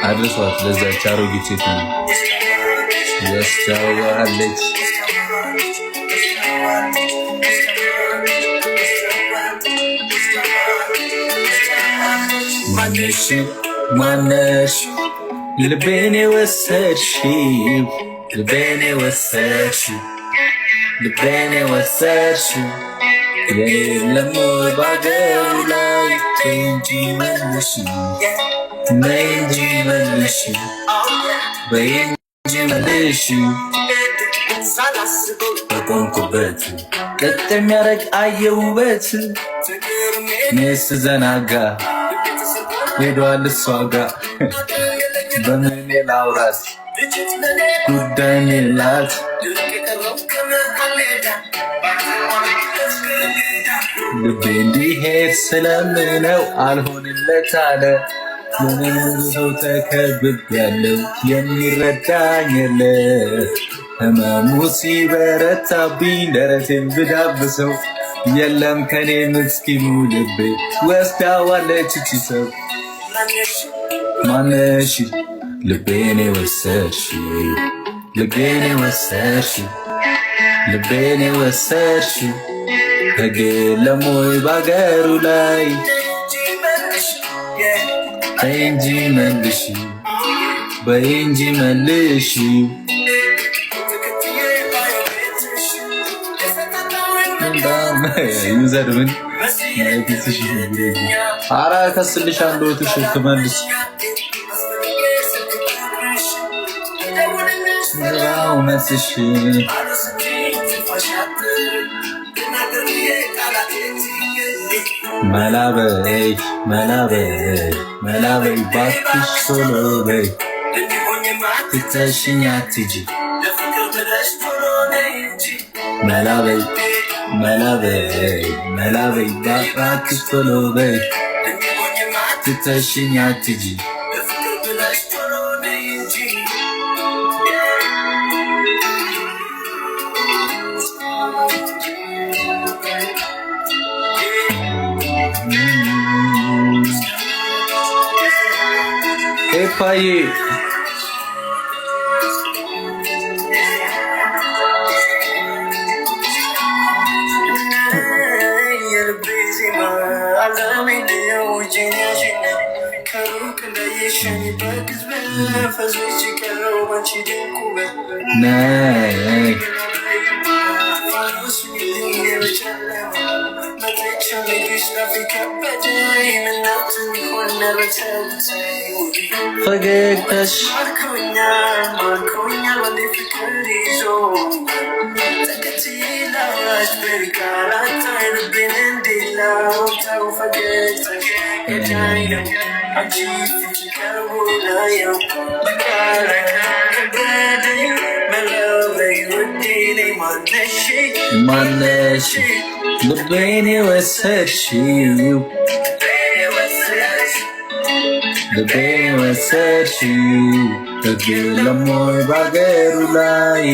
አድርሷት ለዛች አሮጊት ሴት ነው ያስተዋለች ማነሽ ልቤን የወሰድሽው የለም ባገሩ ላይ እንጂ መልሽ በእንጂ መልሽ በቆምኩበት ቀጥ የሚያረግ አየውበት ኔስ ዘናጋ ሄዷል እሷ ጋር በምን ላውራት ጉዳይ ሜላት ልቤ እንዲሄድ ስለምነው አልሆንለት አለ ምንም ሰው ተከብቤያለሁ የሚረዳኝ የለ ህመሙ ሲበረታብኝ ደረቴን ብዳብሰው የለም ከኔ ምስኪኑ ልቤ ወስዳዋለች እቺ ሰው ማነሽ ልቤን የወሰድሽው ህግ የለም ወይ ባገሩ ላይ በእንጂ መልሽ ዩዘርምን አራ ከስልሽ አንድ ወትሽ ትመልስ መስሽ መላበይ ባክሽ ቶሎ በይ ትተሽኝ አትጂ መላበይ ባክሽ ቶሎ በይ ትተሽኝ አትጂ ኤፓዬ ፈገግታሽ ማርኮኛል ወንዴ ፍቅር ይዞ ተከትላሽ በርካላታይ ልቤን እንዲላው ተው ፈገግታ ገዳይ ነው አንቺ ፊት ቀርቦ ላየው ከበደኝ መለበይ ውዴ ነይ ማነሽ ልቤን የወሰድሽው ህግ የለም ወይ ባገሩ ላይ